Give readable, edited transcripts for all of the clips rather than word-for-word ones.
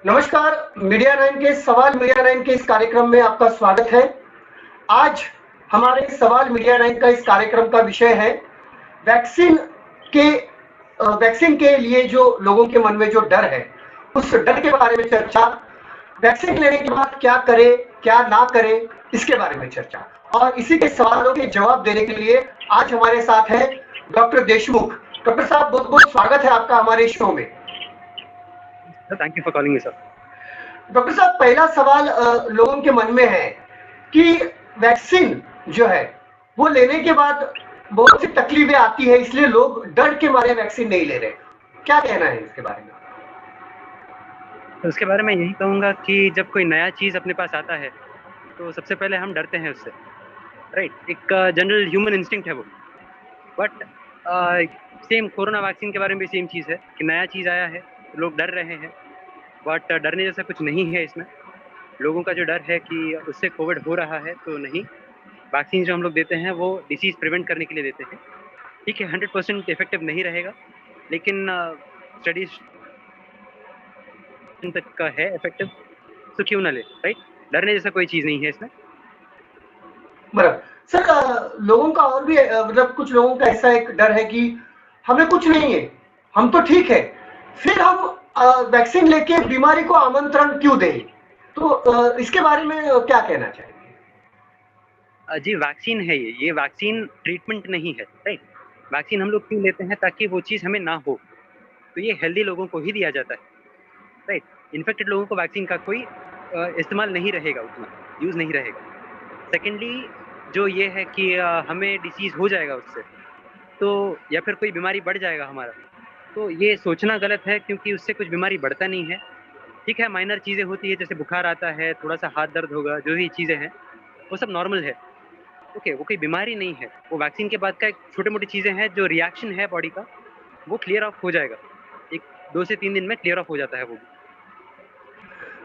नमस्कार। Media nine के इस कार्यक्रम में आपका स्वागत है। आज हमारे सवाल मीडिया नाइन का इस कार्यक्रम का विषय है वैक्सीन के वैक्सीन के लिए जो लोगों के मन में जो डर है, उस डर के बारे में चर्चा। वैक्सीन लेने के बाद क्या करे, क्या ना करे, इसके बारे में चर्चा। और इसी के सवालों के जवाब देने के लिए आज हमारे साथ है डॉक्टर देशमुख। डॉक्टर साहब, बहुत बहुत स्वागत है आपका हमारे शो में। Thank you for calling me sir. Doctor साहब, पहला सवाल लोगों के मन में है कि वैक्सीन जो है वो लेने के बाद बहुत सी तकलीफें आती है, इसलिए लोग डर के मारे वैक्सीन नहीं ले रहे। क्या कहना है इसके बारे में? तो उसके बारे में यही कहूँगा कि जब कोई नया चीज़ अपने पास आता है तो सबसे पहले हम डरते हैं उससे, राइट। एक जनरल ह्यूमन इंस्टिंक्ट है वो। बट सेम कोरोना वैक्सीन के बारे में भी सेम चीज़ है कि नया चीज़ आया है तो लोग डर रहे हैं। बट डरने जैसा कुछ नहीं है इसमें। लोगों का जो डर है कि उससे कोविड हो रहा है, तो नहीं। वैक्सीन जो हम लोग देते हैं वो डिसीज़ प्रिवेंट करने के लिए देते हैं। ठीक है, 100% इफेक्टिव नहीं रहेगा, लेकिन स्टडीज तक का है इफेक्टिव, तो क्यों ना ले, राइट। डरने जैसा कोई चीज़ नहीं है इसमें। बराबर सर। लोगों का और भी मतलब कुछ लोगों का ऐसा एक डर है कि हमें कुछ नहीं है, हम तो ठीक है, फिर हम वैक्सीन लेके बीमारी को आमंत्रण क्यों दें? तो इसके बारे में क्या कहना चाहिए? जी, वैक्सीन है ये वैक्सीन ट्रीटमेंट नहीं है, राइट। वैक्सीन हम लोग क्यों लेते हैं? ताकि वो चीज़ हमें ना हो। तो ये हेल्दी लोगों को ही दिया जाता है, राइट। इन्फेक्टेड लोगों को वैक्सीन का कोई इस्तेमाल नहीं रहेगा, उतना यूज़ नहीं रहेगा। सेकेंडली जो ये है कि हमें डिसीज़ हो जाएगा उससे, तो या फिर कोई बीमारी बढ़ जाएगा हमारा, तो ये सोचना गलत है, क्योंकि उससे कुछ बीमारी बढ़ता नहीं है। ठीक है, माइनर चीज़ें होती है, जैसे बुखार आता है, थोड़ा सा हाथ दर्द होगा, जो भी चीज़ें हैं वो सब नॉर्मल है। ओके, वो कोई बीमारी नहीं है। वो वैक्सीन के बाद का एक छोटी-मोटी चीज़ें हैं, जो रिएक्शन है बॉडी का, वो क्लियर ऑफ हो जाएगा। एक 2 से 3 दिन में क्लियर ऑफ हो जाता है वो भी।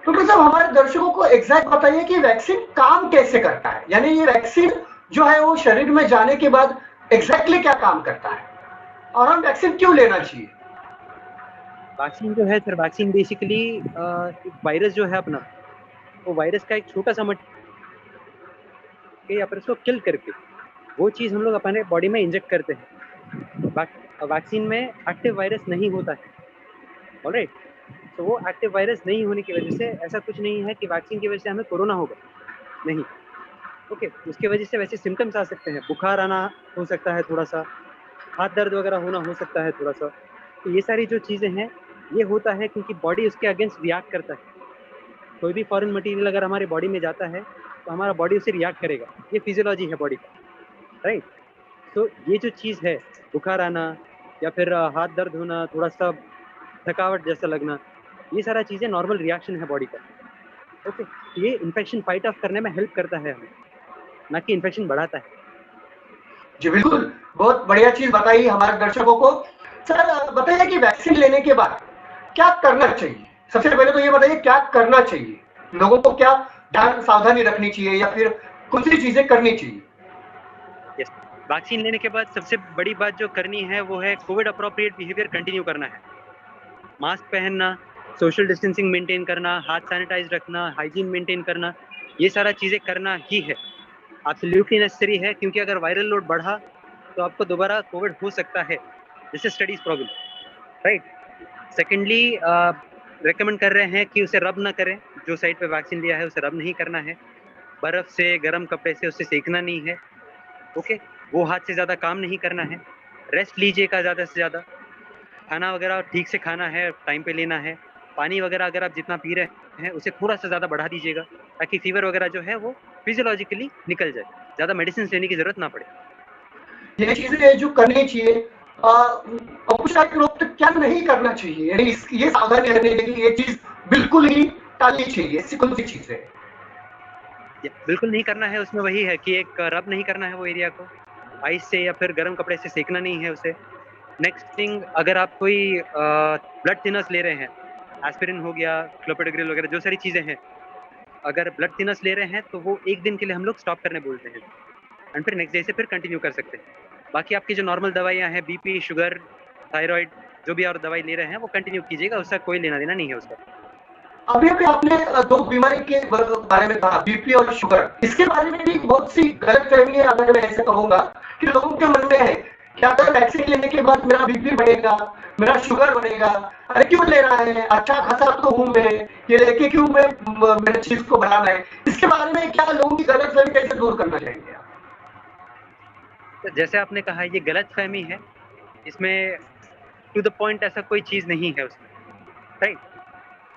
डॉक्टर साहब, हमारे दर्शकों को एग्जैक्ट बताइए कि वैक्सीन काम कैसे करता है, यानी ये वैक्सीन जो है वो शरीर में जाने के बाद एग्जैक्टली क्या काम करता है और हम वैक्सीन क्यों लेना चाहिए? वैक्सीन जो है सर, वैक्सीन बेसिकली एक वायरस जो है अपना, वो वायरस का एक छोटा सा या फिर उसको किल करके वो चीज़ हम लोग अपने बॉडी में इंजेक्ट करते हैं। वैक्सीन में एक्टिव वायरस नहीं होता है, ऑलराइट। तो वो एक्टिव वायरस नहीं होने की वजह से ऐसा कुछ नहीं है कि वैक्सीन की वजह से हमें कोरोना होगा, नहीं। ओके, उसके वजह से वैसे सिम्टम्स आ सकते हैं, बुखार आना हो सकता है, थोड़ा सा हाथ दर्द वगैरह होना हो सकता है थोड़ा सा। तो ये सारी जो चीज़ें हैं, ये होता है क्योंकि बॉडी उसके अगेंस्ट रिएक्ट करता है। कोई भी फॉरेन मटेरियल अगर हमारे बॉडी में जाता है तो हमारा बॉडी उसे रिएक्ट करेगा। ये फिजियोलॉजी है बॉडी का, राइट। तो ये जो चीज़ है, बुखार आना या फिर हाथ दर्द होना, थोड़ा सा थकावट जैसा लगना, ये सारा चीज़ें नॉर्मल रिएक्शन है बॉडी का। ओके, ये इन्फेक्शन फाइट ऑफ करने में हेल्प करता है हमें, ना कि इन्फेक्शन बढ़ाता है। जी बिल्कुल, बहुत बढ़िया चीज बताई हमारे दर्शकों को। सर बताइए कि वैक्सीन लेने के बाद क्या करना चाहिए? सबसे पहले तो ये बताइए क्या करना चाहिए, लोगों को क्या ध्यान सावधानी रखनी चाहिए या फिर कौन सी चीजें करनी चाहिए? यस, वैक्सीन लेने के बाद सबसे बड़ी बात जो करनी है वो है कोविड अप्रोप्रिएट बिहेवियर कंटिन्यू करना है। मास्क पहनना, सोशल डिस्टेंसिंग मेंटेन करना, हाथ सैनिटाइज रखना, हाइजीन मेंटेन करना, ये सारा चीज़ें करना ही है, एब्सोल्युटली नेसेसरी है। क्योंकि अगर वायरल लोड बढ़ा तो आपको दोबारा कोविड हो सकता है, this is studies problem, right. Secondly recommend कर रहे हैं कि उसे रब ना करें, जो साइड पे वैक्सीन लिया है उसे रब नहीं करना है, बर्फ से, गर्म कपड़े से उसे सेकना नहीं है। ओके, वो हाथ से ज़्यादा काम नहीं करना है, रेस्ट लीजिएगा ज़्यादा से ज़्यादा, खाना वगैरह ठीक से खाना है, टाइम पे लेना है, पानी वगैरह अगर आप जितना पी रहे हैं उसे थोड़ा सा ज़्यादा बढ़ा दीजिएगा, ताकि फीवर वगैरह जो है वो फिजियोलॉजिकली निकल जाए, ज़्यादा मेडिसिन लेने की ज़रूरत ना पड़े। ये चीजें जो करनी चाहिए, और कुछ सारे लोग तो क्या नहीं करना चाहिए, यानी ये सावधानी रखनी चाहिए कि ये चीज बिल्कुल ही टालनी चाहिए, ऐसी कौन सी चीज है? बिल्कुल नहीं करना है उसमें वही है कि एक रब नहीं करना है वो एरिया को, आइस से या फिर गर्म कपड़े से सेकना नहीं है उसे। नेक्स्ट थिंग, अगर आप कोई ब्लड थिनर्स ले रहे हैं, एस्पिरिन हो गया, क्लोपिडोग्रिल वगैरह जो सारी चीज़ें हैं, अगर ब्लड थिनर्स ले रहे हैं तो वो एक दिन के लिए हम लोग स्टॉप करने बोलते हैं, एंड फिर नेक्स्ट डे से फिर कंटिन्यू कर सकते हैं। बाकी आपकी जो नॉर्मल दवाइयाँ हैं, बीपी, शुगर, थायराइड, जो भी और दवाई ले रहे हैं वो कंटिन्यू कीजिएगा, उसका कोई लेना देना नहीं है उसका। अभी अभी आपने दो बीमारी के बारे में कहा, बीपी और शुगर। इसके बारे में भी बहुत सी गलतफहमी है, अगर मैं ऐसे कहूंगा कि लोगों के मन में है कि अगर वैक्सीन लेने के बाद मेरा बीपी बढ़ेगा, मेरा शुगर बढ़ेगा, अरे क्यों ले रहा है, अच्छा खासा तो हूं मैं, ये लेके क्यों मैं मेरे चीज को बढ़ाना है। इसके बारे में क्या लोगों की गलतफहमी कैसे दूर करना चाहेंगे आप? तो जैसे आपने कहा ये गलतफहमी है, इसमें टू द पॉइंट ऐसा कोई चीज़ नहीं है उसमें, राइट?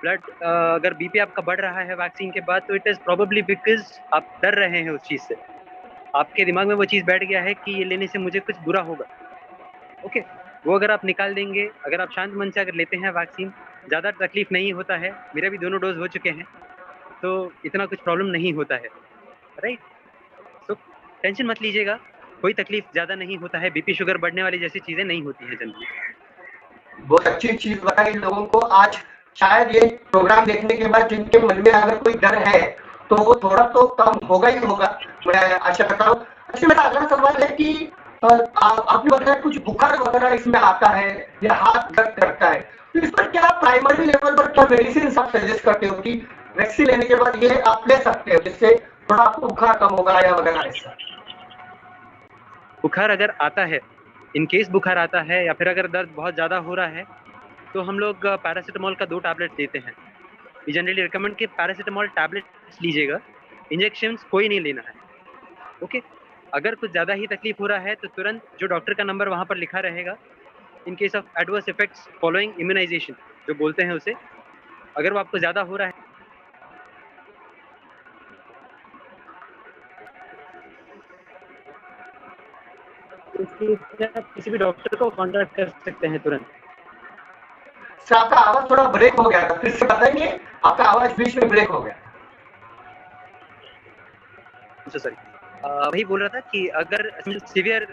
ब्लड अगर बीपी आपका बढ़ रहा है वैक्सीन के बाद, तो इट इज़ प्रोबेबली बिकॉज़ आप डर रहे हैं उस चीज़ से। आपके दिमाग में वो चीज़ बैठ गया है कि ये लेने से मुझे कुछ बुरा होगा। ओके, वो अगर आप निकाल देंगे, अगर आप शांत मन से अगर लेते हैं वैक्सीन, ज़्यादा तकलीफ नहीं होता है। मेरे भी दोनों डोज हो चुके हैं, तो इतना कुछ प्रॉब्लम नहीं होता है, राइट? तो टेंशन मत लीजिएगा, कोई तकलीफ ज़्यादा नहीं होता है, बीपी शुगर बढ़ने वाली जैसी चीज़ें नहीं होती हैं जनरली। बहुत अच्छी चीज बताई लोगों को आज। शायद ये प्रोग्राम देखने के बाद जिनके मन में अगर कोई डर है तो वो थोड़ा तो कम होगा ही होगा, मैं आशा करता हूँ। अच्छा, मेरा अगला सवाल है कि आपने बताया कुछ बुखार वगैरह इसमें आता है या हाथ दर्द करता है, तो इस पर क्या प्राइमरी लेवल पर क्या मेडिसिन आप सजेस्ट करते हो कि वैक्सीन लेने के बाद ये आप ले सकते हो जिससे थोड़ा आपको बुखार कम होगा या वगैरह ऐसा? बुखार अगर आता है, इन केस बुखार आता है या फिर अगर दर्द बहुत ज़्यादा हो रहा है, तो हम लोग पैरासिटामॉल का 2 टैबलेट देते हैं। वी जनरली रिकमेंड कि पैरासिटामॉल टैबलेट्स लीजिएगा, इंजेक्शंस कोई नहीं लेना है, ओके? अगर कुछ ज़्यादा ही तकलीफ हो रहा है, तो तुरंत जो डॉक्टर का नंबर वहाँ पर लिखा रहेगा, in case of adverse effects following immunization जो बोलते हैं उसे, अगर वो आपको ज़्यादा हो रहा है, तो उसके लिए आप किसी भी डॉक्टर को कॉन्टैक्ट कर सकते हैं तुरंत। सर आपका आवाज थोड़ा ब्रेक हो गया था, फिर से बताएंगे? आपका आवाज बीच में ब्रेक हो गया। सॉरी, वही बोल रहा था कि अगर सीवियर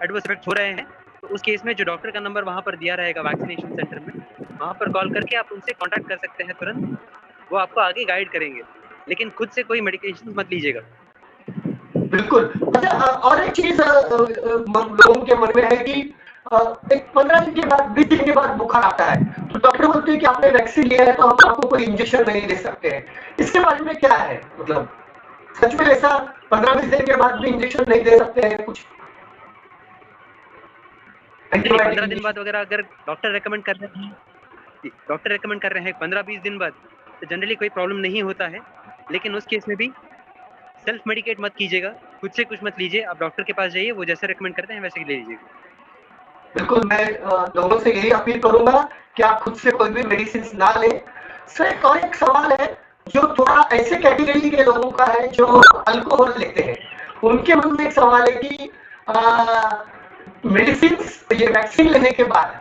एडवर्स इफेक्ट्स हो रहे हैं, तो उस केस में जो डॉक्टर का नंबर वहाँ पर दिया रहेगा वैक्सीनेशन सेंटर में, वहाँ पर कॉल करके आप उनसे कॉन्टैक्ट कर सकते हैं तुरंत। वो आपको आगे गाइड करेंगे, लेकिन खुद से कोई मेडिकेशन मत लीजिएगा। बिल्कुल। अच्छा, और एक चीज लोगों के मन में है कि एक 15 दिन के बाद, 20 दिन के बाद बुखार आता है, तो डॉक्टर बोलते हैं कि आपने वैक्सीन लिया है तो हम आपको कोई इंजेक्शन नहीं दे सकते हैं। इसके बारे में क्या है, मतलब सच में ऐसा 15-20 दिन के बाद भी इंजेक्शन नहीं दे सकते हैं कुछ? जनरली एंटीबायोटिक 15 दिन बाद इंजेक्शन? वगैरह अगर डॉक्टर रेकमेंड कर रहे हैं, डॉक्टर रेकमेंड कर रहे हैं 15-20 दिन बाद, तो जनरली कोई प्रॉब्लम नहीं होता है। लेकिन उस केस में भी सेल्फ मेडिकेट मत कीजिएगा, खुद से कुछ मत लीजिए, आप डॉक्टर के पास जाइए, वो जैसे रेकमेंड करते हैं वैसे ही ले लीजिएगा। बिल्कुल, मैं लोगों से यही अपील करूंगा कि आप खुद से कोई भी मेडिसिन ना लें। सर एक और एक सवाल है जो थोड़ा ऐसे कैटेगरी के लोगों का है जो अल्कोहल लेते हैं। उनके मन में एक सवाल है कि मेडिसिन, ये वैक्सीन लेने के बाद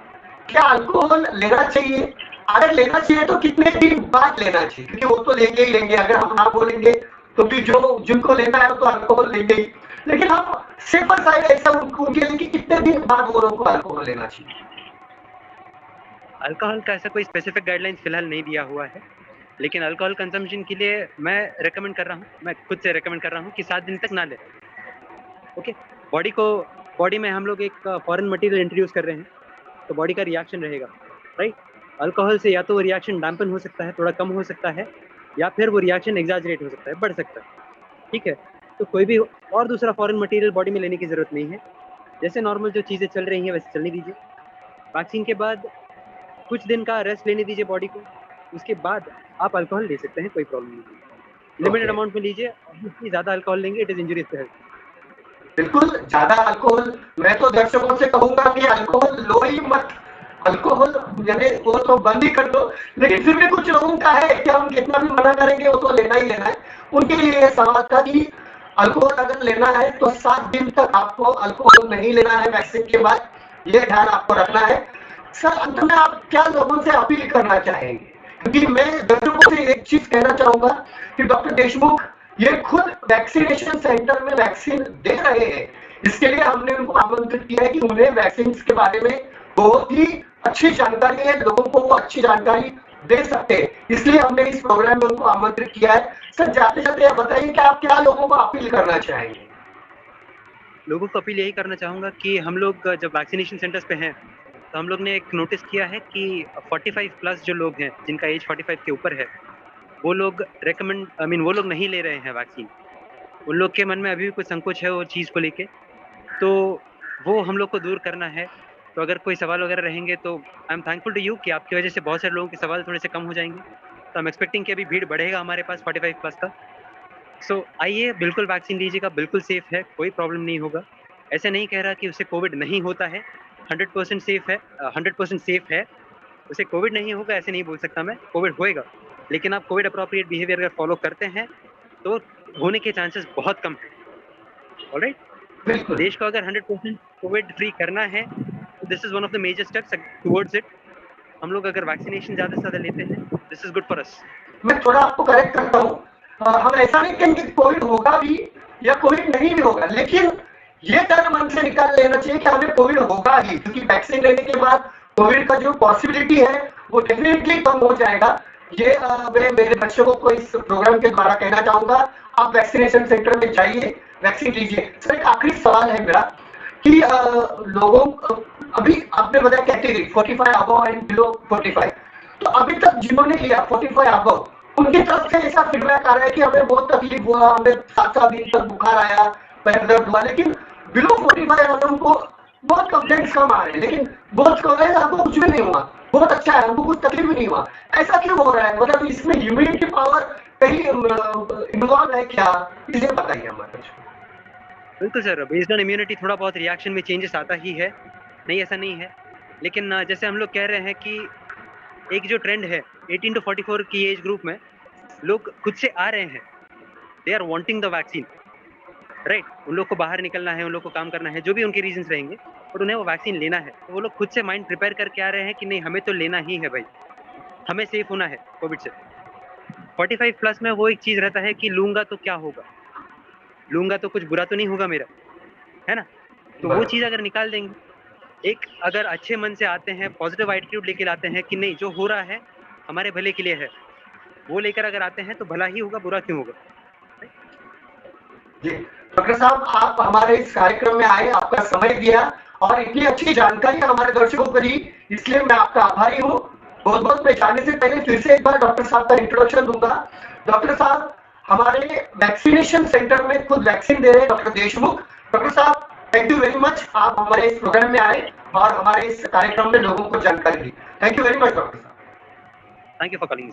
क्या अल्कोहल लेना चाहिए? अगर लेना चाहिए तो कितने दिन बाद लेना चाहिए? क्योंकि वो तो लेंगे ही लेंगे, अगर हम ना बोलेंगे तो भी जो जिनको लेना है वो तो अल्कोहल लेंगे ही। लेकिन हम सेफर साइड ऐसा उनके लिए कि कितने दिन बाद वो लोगों को अल्कोहल लेना चाहिए? अल्कोहल का ऐसा कोई स्पेसिफिक गाइडलाइंस फिलहाल नहीं दिया हुआ है, लेकिन अल्कोहल कंजम्पशन के लिए मैं रेकमेंड कर रहा हूँ, मैं खुद से रेकमेंड कर रहा हूँ कि 7 दिन तक ना लें, ओके? बॉडी में हम लोग एक फॉरेन मटेरियल इंट्रोड्यूस कर रहे हैं, तो बॉडी का रिएक्शन रहेगा, राइट? अल्कोहल से या तो वो रिएक्शन डैम्पन हो सकता है, थोड़ा कम हो सकता है, या फिर वो रिएक्शन एग्जैजरेट हो सकता है, बढ़ सकता है, ठीक है? तो कोई भी और दूसरा फॉरेन मटेरियल बॉडी में लेने की ज़रूरत नहीं है। जैसे नॉर्मल जो चीज़ें चल रही हैं वैसे चलने दीजिए। वैक्सीन के बाद कुछ दिन का रेस्ट लेने दीजिए बॉडी को, उसके बाद आप अल्कोहल ले सकते हैं, कोई प्रॉब्लम नहीं है। लिमिटेड ओके, अमाउंट में लीजिए, ऑब्वियसली ज़्यादा अल्कोहल लेंगे it is injurious to health. बिल्कुल ज्यादा अल्कोहल, मैं तो दर्शकों से कहूंगा कि अल्कोहल लो ही मत। अल्कोहल यानी वो तो बंद ही कर दो। लेकिन फिर भी कुछ लोगों का है कि हम कितना भी मना करेंगे वो तो लेना ही लेना है। उनके लिए ये सवाल था कि अल्कोहल अगर लेना है तो 7 दिन तक आपको अल्कोहल नहीं लेना है वैक्सीन के बाद, ये ध्यान आपको रखना है। सर अंत में आप क्या लोगों से अपील करना चाहेंगे? क्योंकि मैं दर्शकों से एक चीज कहना चाहूंगा कि डॉक्टर देशमुख ये खुद वैक्सीनेशन सेंटर में वैक्सीन दे रहे हैं। इसके लिए हमने उनको आमंत्रित किया है कि उन्हें वैक्सीन के बारे में बहुत ही अच्छी जानकारी है, लोगों को वो अच्छी जानकारी दे सकते हैं, इसलिए हमने इस प्रोग्राम में उनको आमंत्रित किया है। सर जाते जाते आप बताइए कि आप क्या लोगों को अपील करना चाहेंगे? लोगों को अपील यही करना चाहूँगा कि हम लोग जब वैक्सीनेशन सेंटर्स पे हैं, तो हम लोग ने एक नोटिस किया है कि 45 प्लस जो लोग हैं, जिनका एज 45 के ऊपर है, वो लोग वो लोग नहीं ले रहे हैं वैक्सीन। उन लोग के मन में अभी भी कुछ संकोच है वो चीज़ को लेके, तो वो हम लोग को दूर करना है। तो अगर कोई सवाल वगैरह रहेंगे तो I am thankful to you कि आपकी वजह से बहुत सारे लोगों के सवाल थोड़े से कम हो जाएंगे। तो आई एम एक्सपेक्टिंग कि अभी भीड़ बढ़ेगा हमारे पास 45 प्लस का। सो आइए, बिल्कुल वैक्सीन लीजिएगा, बिल्कुल सेफ है, कोई प्रॉब्लम नहीं होगा। ऐसे नहीं कह रहा कि उससे कोविड नहीं होता है, 100% सेफ है, 100% सेफ है। उसे कोविड नहीं होगा ऐसे नहीं बोल सकता मैं, कोविड होएगा। लेकिन आप कोविड अप्रोप्रिएट बिहेवियर अगर फॉलो करते हैं तो होने के चांसेस बहुत कम है। ऑलराइट, बिल्कुल। देश को अगर 100% कोविड फ्री करना है तो this is one of the major steps towards it. हम लोग अगर वैक्सीनेशन ज्यादा से ज्यादा लेते हैं, this is good for us. मैं थोड़ा आपको करेक्ट करता हूँ, हम ऐसा नहीं कहेंगे कि कोविड होगा भी या कोविड नहीं भी होगा, लेकिन ये तन मन से निकाल लेना चाहिए कि हमें कोविड होगा ही, क्योंकि वैक्सीन लेने के बाद कोविड का जो पॉसिबिलिटी है वो डेफिनेटली कम हो जाएगा। ये मैं मेरे बच्चों को इस प्रोग्राम के द्वारा कहना चाहूंगा, आप वैक्सीनेशन सेंटर में जाइए, वैक्सीन लीजिए। सर एक आखिरी सवाल है मेरा कि लोगों अभी आपने बताया कैटेगरी 45 अबव एंड बिलो 45, तो अभी तक जिन्होंने लिया 45 अबव, उनकी तरफ से ऐसा फीडबैक आ रहा है कि हमें बहुत तकलीफ हुआ, हमें 7-7 दिन तक बुखार आया, पैर दर्द हुआ, लेकिन बिलो 45 वालों को बहुत कंप्लेंट्स कम आ रहे हैं, लेकिन बहुत कम है, हमको कुछ भी नहीं हुआ, बहुत अच्छा है, हमको कुछ तकलीफ भी नहीं हुआ। ऐसा क्यों हो रहा है? मतलब इसमें ह्यूमिनिटी पावर कहीं इन्वॉल्व है क्या? इसे बताइए हमारे। बिल्कुल सर, बेस्ड ऑन इम्यूनिटी थोड़ा बहुत रिएक्शन में चेंजेस आता ही है, नहीं ऐसा नहीं है। लेकिन जैसे हम लोग कह रहे हैं कि एक जो ट्रेंड है 18 to 44 की एज ग्रुप में लोग खुद से आ रहे हैं, they are wanting the vaccine, right. उन लोग को बाहर निकलना है, उन लोग को काम करना है, जो भी उनके रीजंस रहेंगे, और उन्हें वो वैक्सीन लेना है, तो वो लोग खुद से माइंड प्रिपेयर करके आ रहे हैं कि नहीं हमें तो लेना ही है भाई, हमें सेफ होना है कोविड से। 45 प्लस में वो एक चीज रहता है कि लूंगा तो क्या होगा, लूंगा तो कुछ बुरा तो नहीं होगा मेरा, है ना। तो वो चीज अगर निकाल देंगे, एक अगर अच्छे मन से आते हैं, पॉजिटिव एटीट्यूड लेके आते हैं कि नहीं जो हो रहा है हमारे भले के लिए है, वो लेकर अगर आते हैं तो भला ही होगा, बुरा क्यों होगा। जी डॉक्टर साहब, आप हमारे इस कार्यक्रम में आए, आपका समय दिया और इतनी अच्छी जानकारी हमारे दर्शकों को दी, इसलिए मैं आपका आभारी हूँ बहुत बहुत। मैं जाने से पहले फिर से एक बार डॉक्टर साहब का इंट्रोडक्शन दूंगा। डॉक्टर साहब हमारे वैक्सीनेशन सेंटर में खुद वैक्सीन दे रहे हैं, डॉक्टर देशमुख। डॉक्टर साहब थैंक यू वेरी मच, आप हमारे इस प्रोग्राम में आए और हमारे इस कार्यक्रम में लोगों को जानकारी दी। Thank you very much doctor साहब। Thank you for calling.